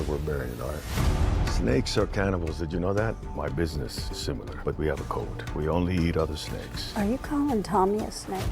We're burying it, all right? Snakes are cannibals, did you know that? My business is similar, but we have a code. We only eat other snakes. Are you calling Tommy a snake?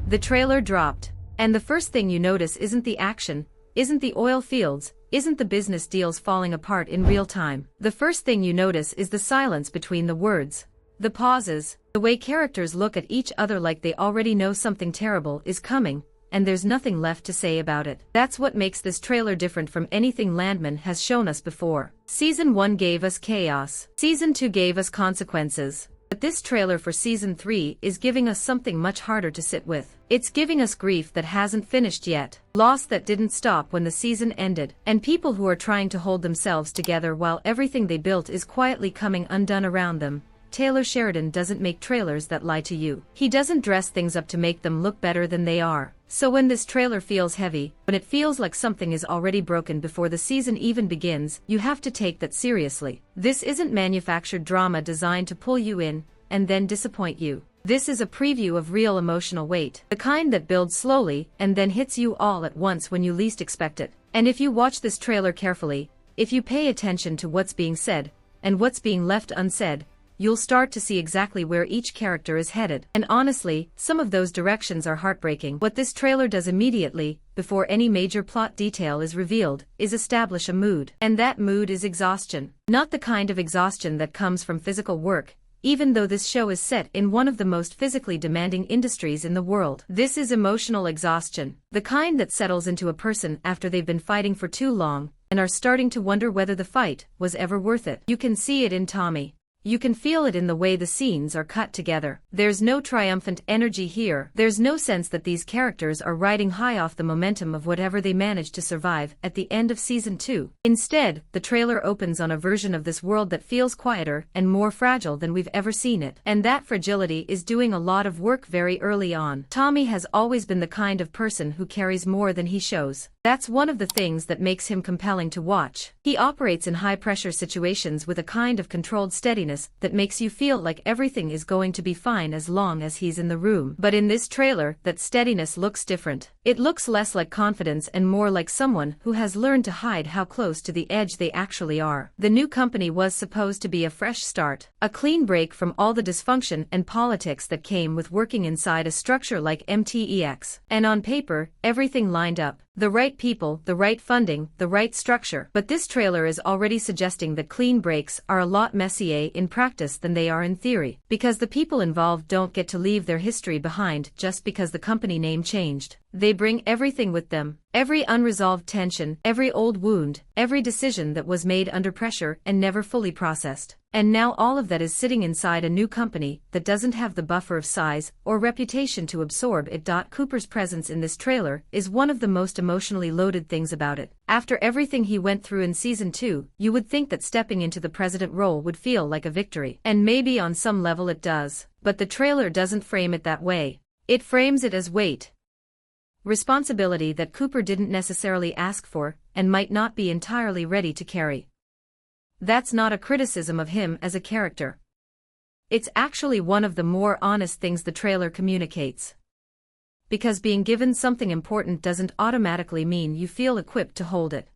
The trailer dropped, and the first thing you notice isn't the action, isn't the oil fields, isn't the business deals falling apart in real time. The first thing you notice is the silence between the words. The pauses, the way characters look at each other like they already know something terrible is coming, and there's nothing left to say about it. That's what makes this trailer different from anything Landman has shown us before. Season 1 gave us chaos. Season 2 gave us consequences. But this trailer for Season 3 is giving us something much harder to sit with. It's giving us grief that hasn't finished yet, loss that didn't stop when the season ended, and people who are trying to hold themselves together while everything they built is quietly coming undone around them. Taylor Sheridan doesn't make trailers that lie to you. He doesn't dress things up to make them look better than they are. So when this trailer feels heavy, when it feels like something is already broken before the season even begins, you have to take that seriously. This isn't manufactured drama designed to pull you in and then disappoint you. This is a preview of real emotional weight, the kind that builds slowly and then hits you all at once when you least expect it. And if you watch this trailer carefully, if you pay attention to what's being said and what's being left unsaid, you'll start to see exactly where each character is headed. And honestly, some of those directions are heartbreaking. What this trailer does immediately, before any major plot detail is revealed, is establish a mood. And that mood is exhaustion. Not the kind of exhaustion that comes from physical work, even though this show is set in one of the most physically demanding industries in the world. This is emotional exhaustion, the kind that settles into a person after they've been fighting for too long, and are starting to wonder whether the fight was ever worth it. You can see it in Tommy. You can feel it in the way the scenes are cut together. There's no triumphant energy here. There's no sense that these characters are riding high off the momentum of whatever they managed to survive at the end of Season 2. Instead, the trailer opens on a version of this world that feels quieter and more fragile than we've ever seen it. And that fragility is doing a lot of work very early on. Tommy has always been the kind of person who carries more than he shows. That's one of the things that makes him compelling to watch. He operates in high-pressure situations with a kind of controlled steadiness that makes you feel like everything is going to be fine as long as he's in the room. But in this trailer, that steadiness looks different. It looks less like confidence and more like someone who has learned to hide how close to the edge they actually are. The new company was supposed to be a fresh start, a clean break from all the dysfunction and politics that came with working inside a structure like MTEX. And on paper, everything lined up. The right people, the right funding, the right structure. But this trailer is already suggesting that clean breaks are a lot messier in practice than they are in theory, because the people involved don't get to leave their history behind just because the company name changed. They bring everything with them. Every unresolved tension, every old wound, every decision that was made under pressure and never fully processed. And now all of that is sitting inside a new company that doesn't have the buffer of size or reputation to absorb it. Cooper's presence in this trailer is one of the most emotionally loaded things about it. After everything he went through in Season 2, you would think that stepping into the president role would feel like a victory. And maybe on some level it does. But the trailer doesn't frame it that way. It frames it as weight. Responsibility that Cooper didn't necessarily ask for and might not be entirely ready to carry. That's not a criticism of him as a character. It's actually one of the more honest things the trailer communicates. Because being given something important doesn't automatically mean you feel equipped to hold it.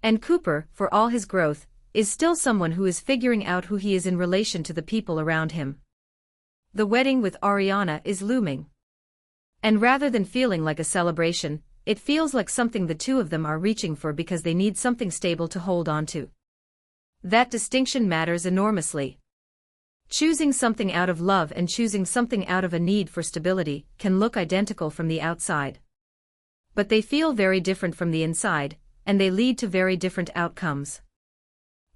And Cooper, for all his growth, is still someone who is figuring out who he is in relation to the people around him. The wedding with Ariana is looming. And rather than feeling like a celebration, it feels like something the two of them are reaching for because they need something stable to hold on to. That distinction matters enormously. Choosing something out of love and choosing something out of a need for stability can look identical from the outside. But they feel very different from the inside, and they lead to very different outcomes.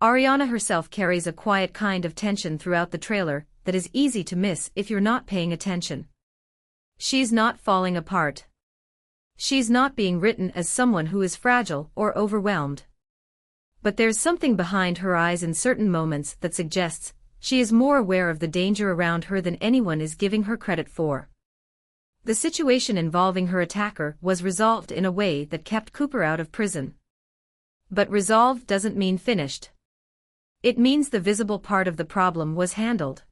Ariana herself carries a quiet kind of tension throughout the trailer that is easy to miss if you're not paying attention. She's not falling apart. She's not being written as someone who is fragile or overwhelmed. But there's something behind her eyes in certain moments that suggests she is more aware of the danger around her than anyone is giving her credit for. The situation involving her attacker was resolved in a way that kept Cooper out of prison. But resolved doesn't mean finished. It means the visible part of the problem was handled.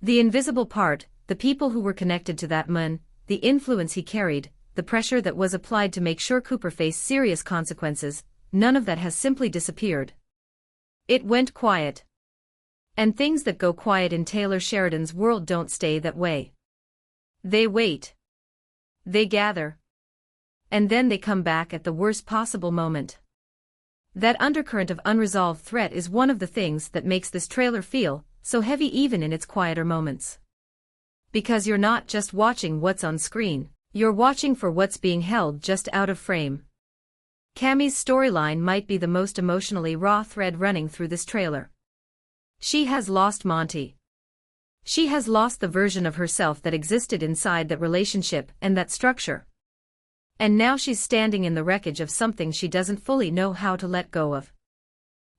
The invisible part, the people who were connected to that man, the influence he carried, the pressure that was applied to make sure Cooper faced serious consequences, none of that has simply disappeared. It went quiet. And things that go quiet in Taylor Sheridan's world don't stay that way. They wait. They gather. And then they come back at the worst possible moment. That undercurrent of unresolved threat is one of the things that makes this trailer feel so heavy even in its quieter moments. Because you're not just watching what's on screen, you're watching for what's being held just out of frame. Cammie's storyline might be the most emotionally raw thread running through this trailer. She has lost Monty. She has lost the version of herself that existed inside that relationship and that structure. And now she's standing in the wreckage of something she doesn't fully know how to let go of.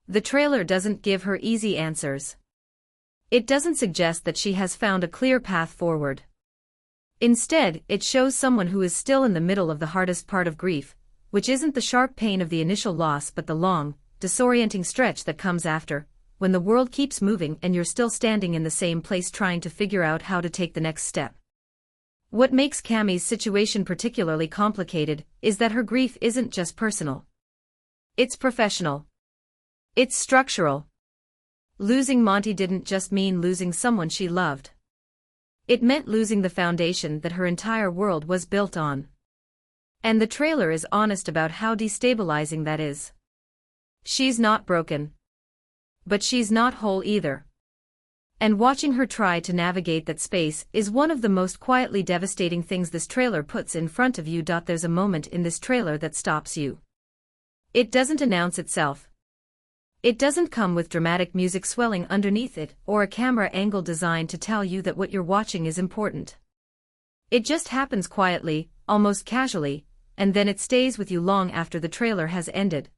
The trailer doesn't give her easy answers. It doesn't suggest that she has found a clear path forward. Instead, it shows someone who is still in the middle of the hardest part of grief, which isn't the sharp pain of the initial loss but the long, disorienting stretch that comes after, when the world keeps moving and you're still standing in the same place trying to figure out how to take the next step. What makes Cammie's situation particularly complicated is that her grief isn't just personal. It's professional. It's structural. Losing Monty didn't just mean losing someone she loved. It meant losing the foundation that her entire world was built on. And the trailer is honest about how destabilizing that is. She's not broken. But she's not whole either. And watching her try to navigate that space is one of the most quietly devastating things this trailer puts in front of you. There's a moment in this trailer that stops you. It doesn't announce itself. It doesn't come with dramatic music swelling underneath it or a camera angle designed to tell you that what you're watching is important. It just happens quietly, almost casually, and then it stays with you long after the trailer has ended.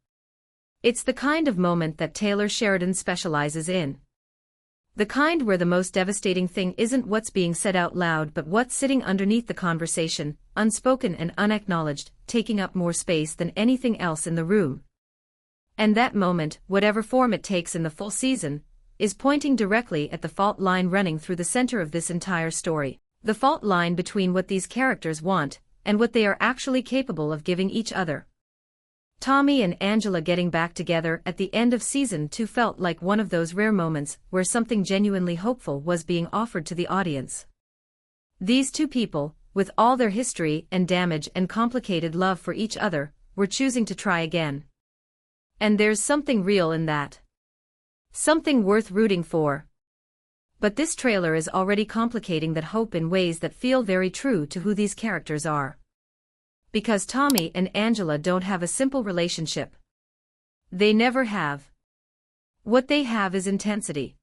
It's the kind of moment that Taylor Sheridan specializes in. The kind where the most devastating thing isn't what's being said out loud but what's sitting underneath the conversation, unspoken and unacknowledged, taking up more space than anything else in the room. And that moment, whatever form it takes in the full season, is pointing directly at the fault line running through the center of this entire story. The fault line between what these characters want and what they are actually capable of giving each other. Tommy and Angela getting back together at the end of season 2 felt like one of those rare moments where something genuinely hopeful was being offered to the audience. These two people, with all their history and damage and complicated love for each other, were choosing to try again. And there's something real in that. Something worth rooting for. But this trailer is already complicating that hope in ways that feel very true to who these characters are. Because Tommy and Angela don't have a simple relationship. They never have. What they have is intensity.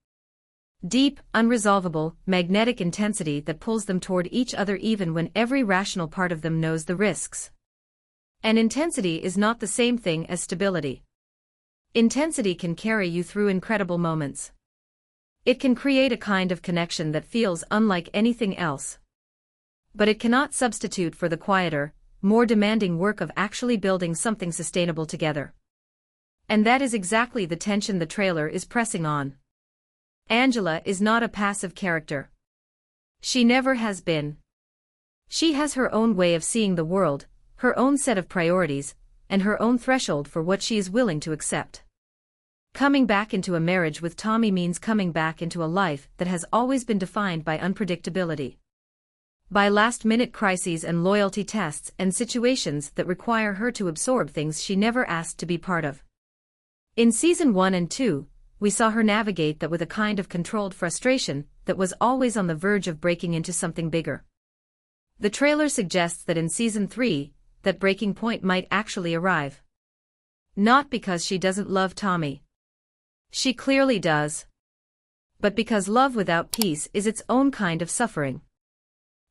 Deep, unresolvable, magnetic intensity that pulls them toward each other even when every rational part of them knows the risks. And intensity is not the same thing as stability. Intensity can carry you through incredible moments. It can create a kind of connection that feels unlike anything else. But it cannot substitute for the quieter, more demanding work of actually building something sustainable together. And that is exactly the tension the trailer is pressing on. Angela is not a passive character. She never has been. She has her own way of seeing the world, her own set of priorities, and her own threshold for what she is willing to accept. Coming back into a marriage with Tommy means coming back into a life that has always been defined by unpredictability. By last-minute crises and loyalty tests and situations that require her to absorb things she never asked to be part of. In season 1 and 2, we saw her navigate that with a kind of controlled frustration that was always on the verge of breaking into something bigger. The trailer suggests that in season 3, that breaking point might actually arrive. Not because she doesn't love Tommy. She clearly does. But because love without peace is its own kind of suffering.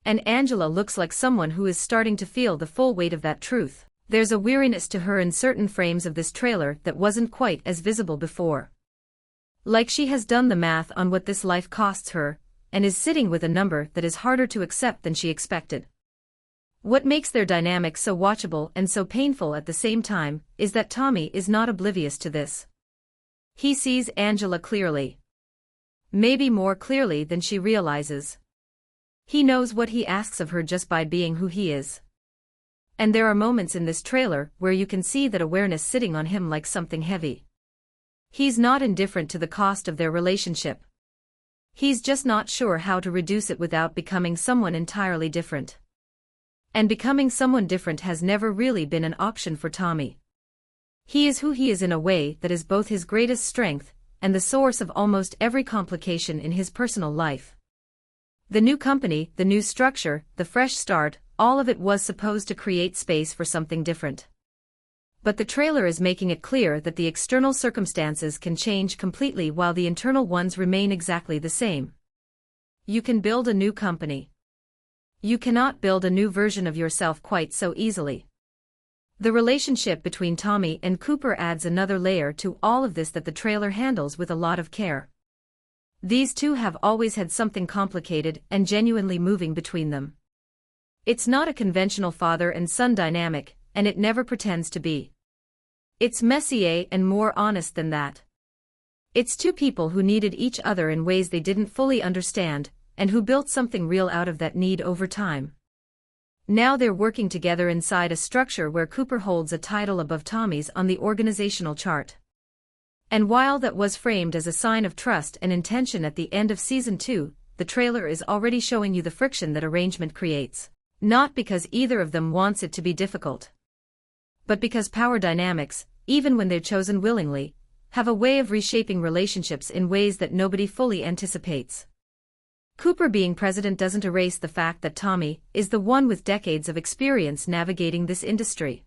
And Angela looks like someone who is starting to feel the full weight of that truth. There's a weariness to her in certain frames of this trailer that wasn't quite as visible before. Like she has done the math on what this life costs her, and is sitting with a number that is harder to accept than she expected. What makes their dynamic so watchable and so painful at the same time is that Tommy is not oblivious to this. He sees Angela clearly. Maybe more clearly than she realizes. He knows what he asks of her just by being who he is. And there are moments in this trailer where you can see that awareness sitting on him like something heavy. He's not indifferent to the cost of their relationship. He's just not sure how to reduce it without becoming someone entirely different. And becoming someone different has never really been an option for Tommy. He is who he is in a way that is both his greatest strength and the source of almost every complication in his personal life. The new company, the new structure, the fresh start, all of it was supposed to create space for something different. But the trailer is making it clear that the external circumstances can change completely while the internal ones remain exactly the same. You can build a new company. You cannot build a new version of yourself quite so easily. The relationship between Tommy and Cooper adds another layer to all of this that the trailer handles with a lot of care. These two have always had something complicated and genuinely moving between them. It's not a conventional father and son dynamic, and it never pretends to be. It's messier and more honest than that. It's two people who needed each other in ways they didn't fully understand, and who built something real out of that need over time. Now they're working together inside a structure where Cooper holds a title above Tommy's on the organizational chart. And while that was framed as a sign of trust and intention at the end of season 2, the trailer is already showing you the friction that arrangement creates. Not because either of them wants it to be difficult, but because power dynamics, even when they're chosen willingly, have a way of reshaping relationships in ways that nobody fully anticipates. Cooper being president doesn't erase the fact that Tommy is the one with decades of experience navigating this industry.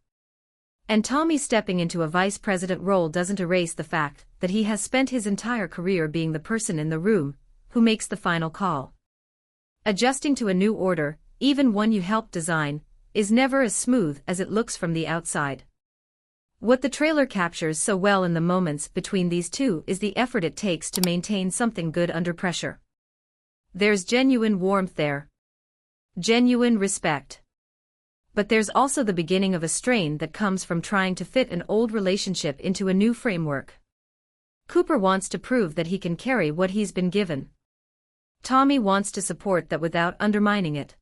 And Tommy stepping into a vice president role doesn't erase the fact that he has spent his entire career being the person in the room who makes the final call. Adjusting to a new order, even one you helped design, is never as smooth as it looks from the outside. What the trailer captures so well in the moments between these two is the effort it takes to maintain something good under pressure. There's genuine warmth there. Genuine respect. But there's also the beginning of a strain that comes from trying to fit an old relationship into a new framework. Cooper wants to prove that he can carry what he's been given. Tommy wants to support that without undermining it.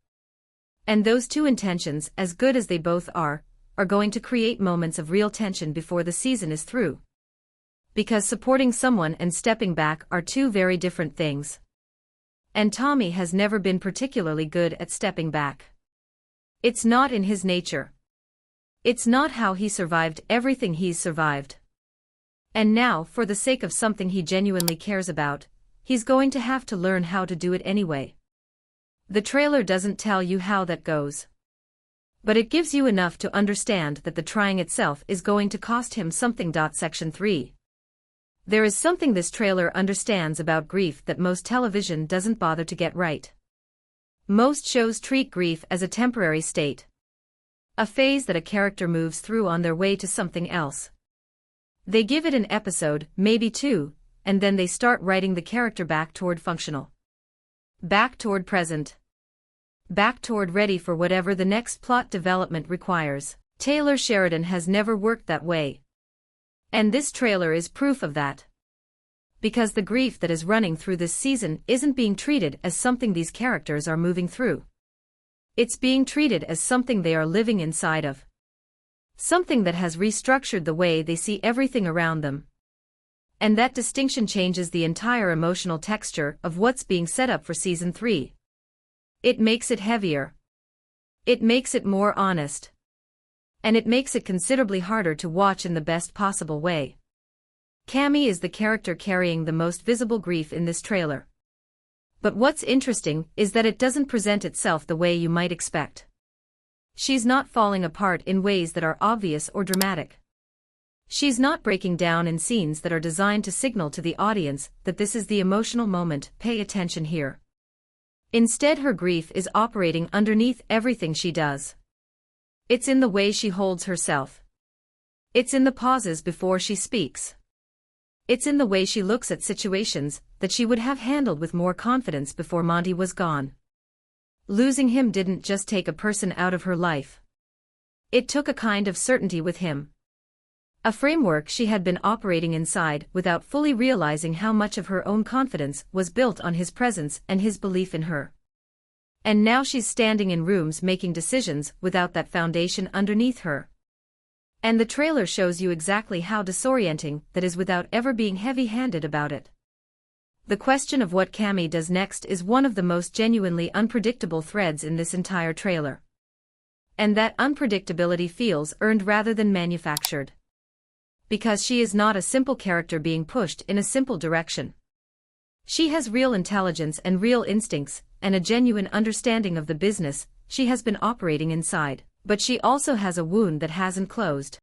And those two intentions, as good as they both are going to create moments of real tension before the season is through. Because supporting someone and stepping back are two very different things. And Tommy has never been particularly good at stepping back. It's not in his nature. It's not how he survived everything he's survived. And now, for the sake of something he genuinely cares about, he's going to have to learn how to do it anyway. The trailer doesn't tell you how that goes. But it gives you enough to understand that the trying itself is going to cost him something. Section 3. There is something this trailer understands about grief that most television doesn't bother to get right. Most shows treat grief as a temporary state. A phase that a character moves through on their way to something else. They give it an episode, maybe two, and then they start writing the character back toward functional. Back toward present. Back toward ready for whatever the next plot development requires. Taylor Sheridan has never worked that way. And this trailer is proof of that. Because the grief that is running through this season isn't being treated as something these characters are moving through. It's being treated as something they are living inside of. Something that has restructured the way they see everything around them. And that distinction changes the entire emotional texture of what's being set up for season 3. It makes it heavier. It makes it more honest. And it makes it considerably harder to watch in the best possible way. Cammy is the character carrying the most visible grief in this trailer. But what's interesting is that it doesn't present itself the way you might expect. She's not falling apart in ways that are obvious or dramatic. She's not breaking down in scenes that are designed to signal to the audience that this is the emotional moment, pay attention here. Instead, her grief is operating underneath everything she does. It's in the way she holds herself. It's in the pauses before she speaks. It's in the way she looks at situations that she would have handled with more confidence before Monty was gone. Losing him didn't just take a person out of her life. It took a kind of certainty with him. A framework she had been operating inside without fully realizing how much of her own confidence was built on his presence and his belief in her. And now she's standing in rooms making decisions without that foundation underneath her. And the trailer shows you exactly how disorienting that is without ever being heavy-handed about it. The question of what Cammy does next is one of the most genuinely unpredictable threads in this entire trailer. And that unpredictability feels earned rather than manufactured. Because she is not a simple character being pushed in a simple direction. She has real intelligence and real instincts, and a genuine understanding of the business she has been operating inside, but she also has a wound that hasn't closed.